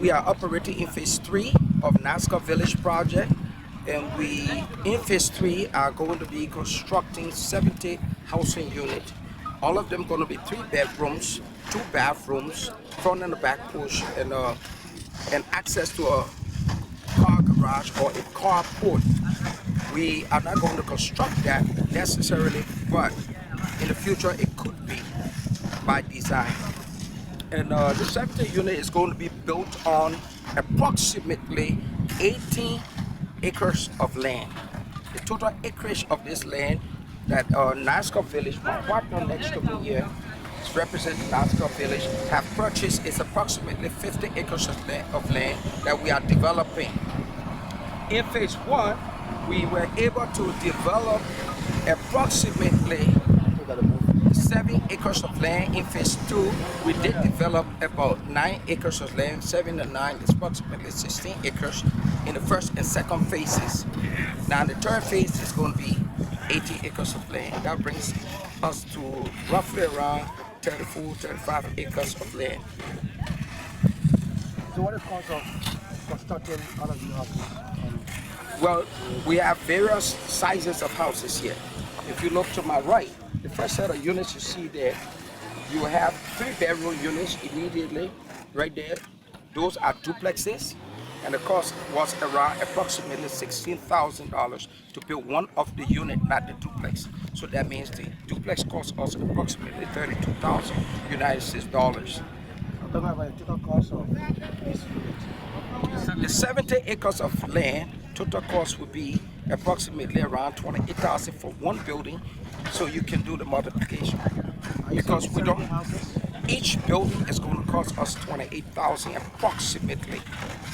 we are operating in phase 3 of NASCORP Village Project, and we in phase 3 are going to be constructing 70 housing units. All of them going to be 3 bedrooms, 2 bathrooms, front and the back porch, and access to a car garage or a carport. We are not going to construct that necessarily, but in the future it could be by design. And the 70 unit is going to be built on approximately 18 acres of land. The total acreage of this land that NASCORP Village, my partner next to me here, representing NASCORP Village, have purchased is approximately 50 acres of land that we are developing. In phase 1, we were able to develop approximately 7 acres of land. In phase 2, we did develop about 9 acres of land. 7 and 9 is approximately 16 acres in the first and second phases. Now the third phase is going to be 80 acres of land. That brings us to roughly around 34, 35 acres of land. So what is the cost of constructing all of these houses? Well, we have various sizes of houses here. If you look to my right, the first set of units you see there, you have 3 bedroom units immediately right there. Those are duplexes, and the cost was around approximately $16,000 to build one of the unit, not the duplex. So that means the duplex cost us approximately $32,000 United States dollars. I'm talking about the total cost of this unit. The 70 acres of land, total cost would be approximately around $28,000 for one building, so you can do the multiplication. Because we don't, each building is going to cost us $28,000 approximately.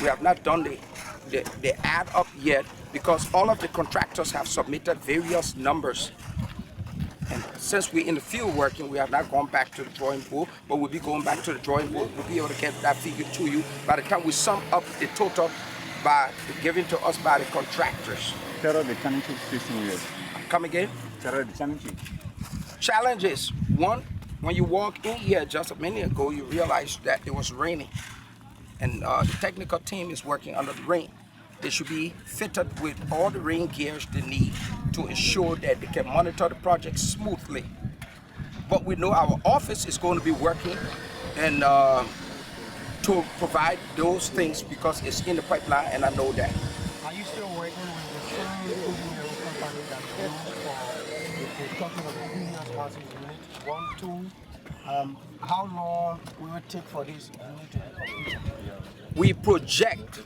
We have not done the add up yet because all of the contractors have submitted various numbers. And since we're in the field working, we have not gone back to the drawing board, but we'll be going back to the drawing board. We'll be able to get that figure to you by the time we sum up the total by given to us by the contractors. What are the challenges facing here? Come again? What are the challenges? Challenges. One, when you walk in here just a minute ago, you realize that it was raining. And the technical team is working under the rain. They should be fitted with all the rain gears they need to ensure that they can monitor the project smoothly. But we know our office is going to be working and to provide those things because it's in the pipeline, and I know that. Are you still working with the same engineering company that goes for the construction of the previous housing unit 1, 2? How long will it take for this unit to be completed? We project,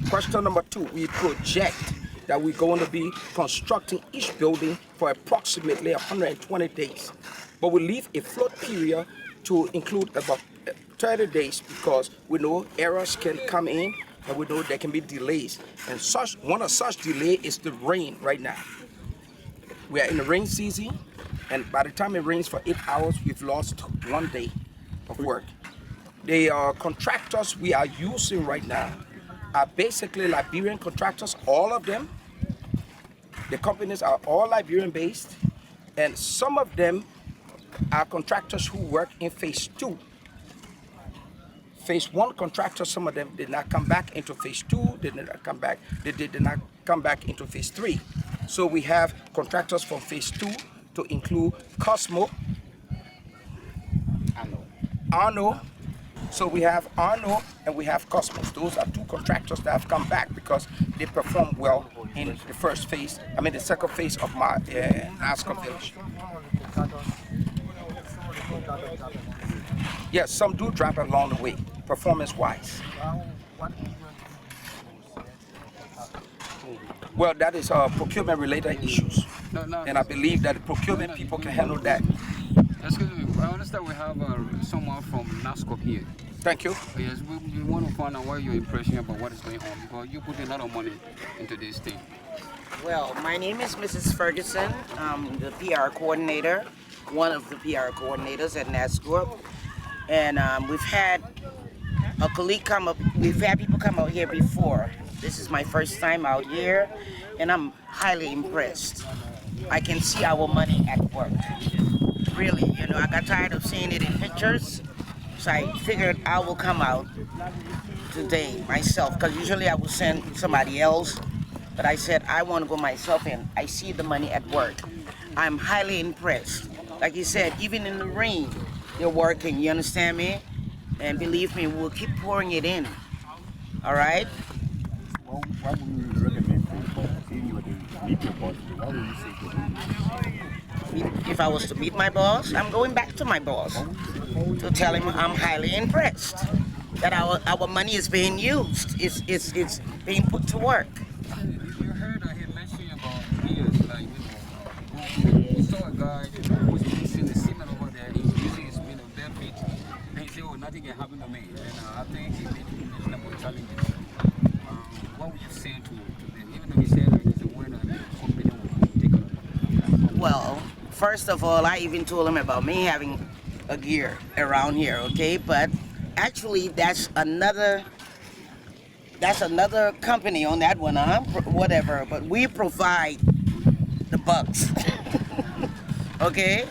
question number 2, we project that we're going to be constructing each building for approximately 120 days. But we leave a float period to include about 30 days because we know errors can come in and we know there can be delays. And one of such delay is the rain right now. We are in the rain season, and by the time it rains for 8 hours, we've lost 1 day of work. The contractors we are using right now are basically Liberian contractors, all of them. The companies are all Liberian based, and some of them are contractors who work in phase 2. Phase 1 contractors, some of them did not come back into phase 2, they did not come back into phase 3. So we have contractors from phase 2 to include Cosmo, Arno. So we have Arno and we have Cosmos. Those are 2 contractors that have come back because they performed well in the first phase, the second phase of my NASCORP Village. Yes, some do drop along the way, performance-wise. Well, that is procurement-related issues. And I believe that the procurement people can handle that. Excuse me, I understand we have someone from NASCORP here. Thank you. Yes, we want to find out what your impression about what is going on because you put a lot of money into this thing. Well, my name is Mrs. Ferguson. I'm the PR coordinator, one of the PR coordinators at NASCORP. And we've had a colleague come up, we've had people come out here before. This is my first time out here, and I'm highly impressed. I can see our money at work. Really, I got tired of seeing it in pictures, so I figured I will come out today myself, because usually I would send somebody else, but I said I want to go myself, and I see the money at work. I'm highly impressed. Like you said, even in the rain, they're working, you understand me? And believe me, we'll keep pouring it in, all right? Well, why would you recommend for if you were to meet your boss? What would you say to him? If I was to meet my boss, I'm going back to my boss to tell him I'm highly impressed that our money is being used. It's being put to work. You heard him mentioning about years, like, you saw a guy who was using the cement over there, he's using his bare feet, and he said, oh, nothing can happen to me. And I think he mentioned about challenges. What would you say to them? Even though he said like, he's a winner, and the company will take it. Well, first of all, I even told him about me having a gear around here, okay? But actually, that's another company on that one, whatever. But we provide the bucks, okay?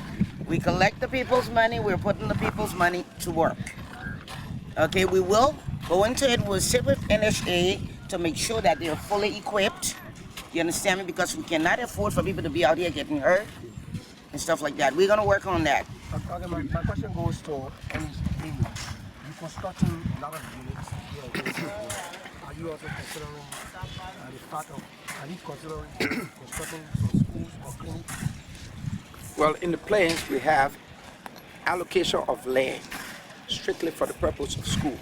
We collect the people's money. We're putting the people's money to work. Okay, we will go into it. We'll sit with NHA to make sure that they're fully equipped. You understand me? Because we cannot afford for people to be out here getting hurt and stuff like that. We're gonna work on that. Okay, my question goes to NHA. You're constructing a lot of units here. Are you also considering the fact of, are you considering constructing some schools or clinics? Well, in the plans, we have allocation of land strictly for the purpose of school.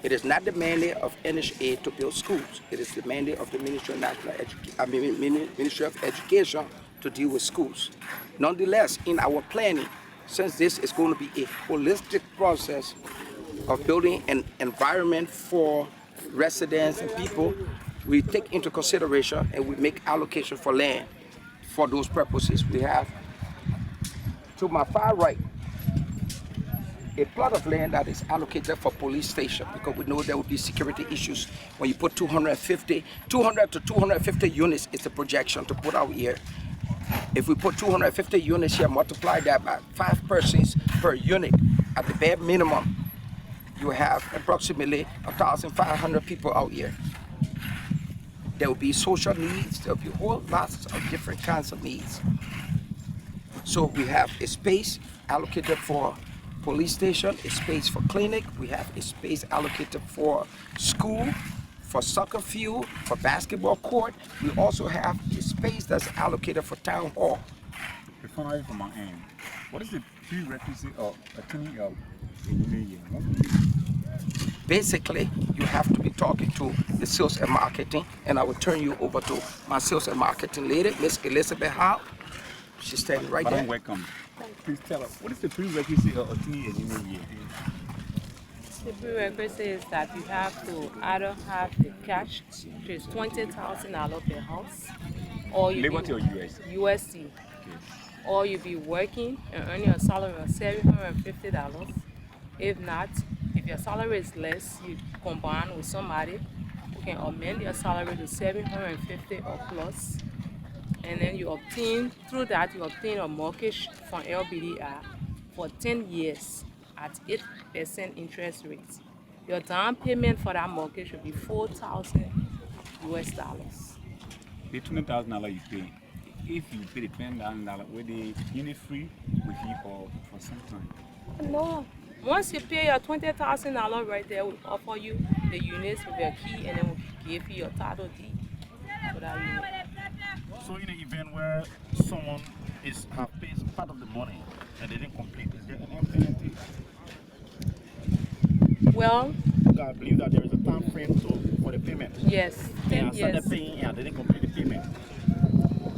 It is not the mandate of NHA to build schools. It is the mandate of the Ministry of Ministry of Education to deal with schools. Nonetheless, in our planning, since this is going to be a holistic process of building an environment for residents and people, we take into consideration and we make allocation for land for those purposes. We have, to my far right, a plot of land that is allocated for police station, because we know there will be security issues when you put 200 to 250 units is the projection to put out here. If we put 250 units here, multiply that by 5 persons per unit at the bare minimum, you have approximately 1,500 people out here. There will be social needs, there will be whole lots of different kinds of needs. So we have a space allocated for police station, a space for clinic, we have a space allocated for school, for soccer field, for basketball court. We also have a space that's allocated for town hall. Finally, from my end, what is the prerequisite of attending a union? Basically, you have to be talking to the sales and marketing, and I will turn you over to my sales and marketing lady, Miss Elizabeth Howe. She's standing right there. Madam, welcome. Please tell us, what is the prerequisite of attending a union? The prerequisite is that you have to either have the cash, which is $20,000 per house, or you Liberty or US? USD, or you be working and earning a salary of $750. If not, if your salary is less, you combine with somebody who can amend your salary to $750 or plus, and then you obtain, through that you obtain a mortgage from LBDI for 10 years at 8% interest rate. Your down payment for that mortgage will be $4,000 US. The $20,000 you pay, if you pay the $20,000, will the unit free with you for some time? No. Once you pay your $20,000 right there, we'll offer you the units with your key, and then we'll give you your title deed for that unit. So in an event where someone pays part of the money and they didn't complete, is there any penalty? Well, I believe that there is a time frame for the payment. yes, 10 So years. they're paying and they didn't complete the payment.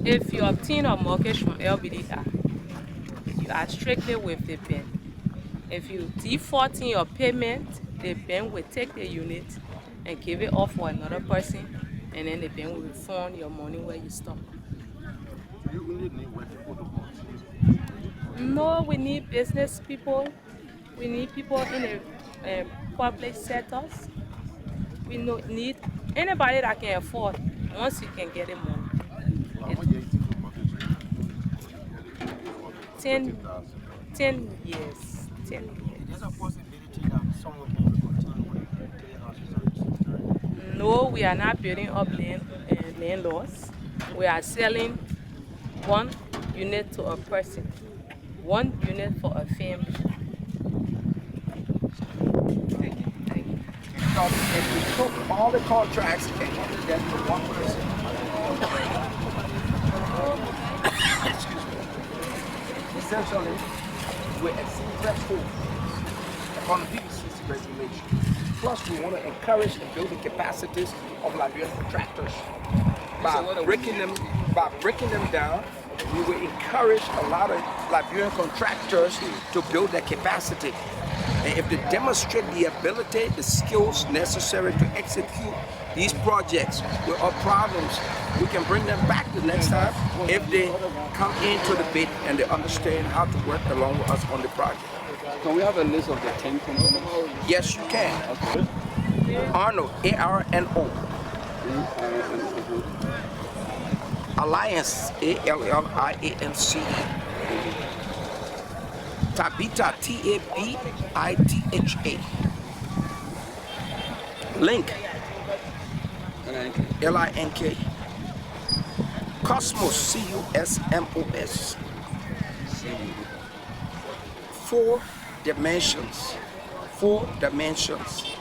If you obtain a mortgage from LBDI, you are strictly with the bank. If you default in your payment, the bank will take the unit and give it off for another person, and then the bank will refund your money where you stop. So you really need where to put the money. No, we need business people. We need people in the public sectors. We need anybody that can afford once you can get the money. How much do you think the mortgage rate? 10 years. 10 years. There's a possibility that someone can continue with 3 houses and No, we are not building up land lots. We are selling 1 unit to a person, 1 unit for a family. Because if we took all the contracts and handed them to one person, excuse me, essentially, we exceed thresholds on the PVCC regulation. Plus, we want to encourage and build the capacities of Liberian contractors. By breaking them down, we will encourage a lot of Liberian contractors to build their capacity. And if they demonstrate the ability, the skills necessary to execute these projects without problems, we can bring them back the next time if they come into the bid and they understand how to work along with us on the project. Can we have a list of the 10 companies? Yes, you can. Arno, A-R-N-O. Alliance, A-L-L-I-A-N-C. Tabitha, T-A-B-I-T-H-A. Link, L-I-N-K. Cosmos, C-U-S-M-O-S. 4 dimensions. 4 dimensions.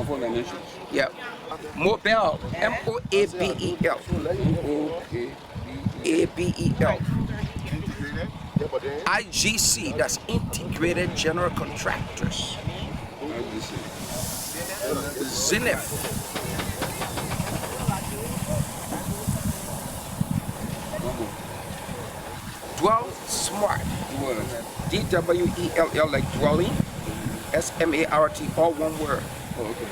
4 dimensions. Yeah. Mobile, M-O-A-B-E-L. A-B-E-L. IGC, that's Integrated General Contractors. Zenith. Dwell Smart. D-W-E-L-L, like dwelling. S-M-A-R-T, all one word. Oh, okay.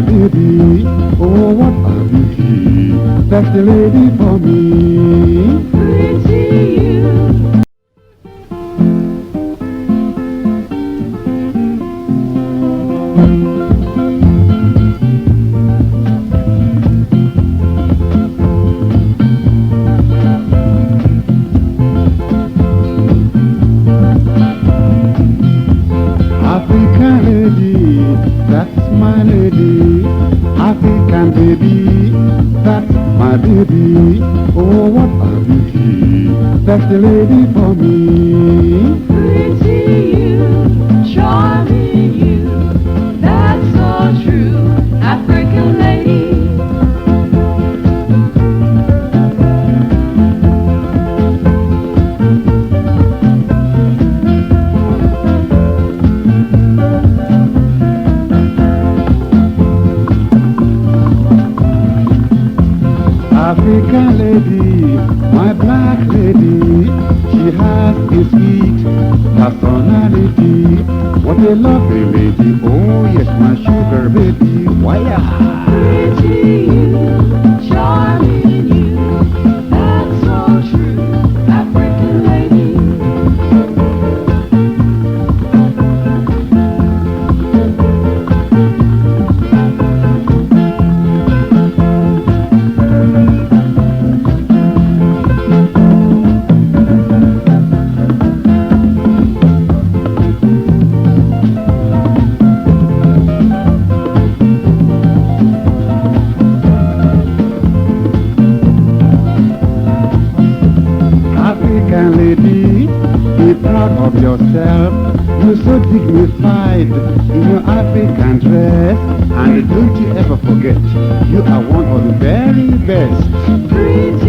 Baby, oh what a beauty, that's the lady for me. Pretty you. African lady, that's my lady. African baby, that's my baby. Oh, what a beauty, that's the lady for me. Pretty you, charming you, that's so true, African lady. African lady, my black lady, she has a sweet personality. What a lovely lady, oh yes, my sugar baby, why pretty you, charming you, that's so true, African lady. African lady, be proud of yourself. You're so dignified in your African dress. And don't you ever forget, you are one of the very best. Pretty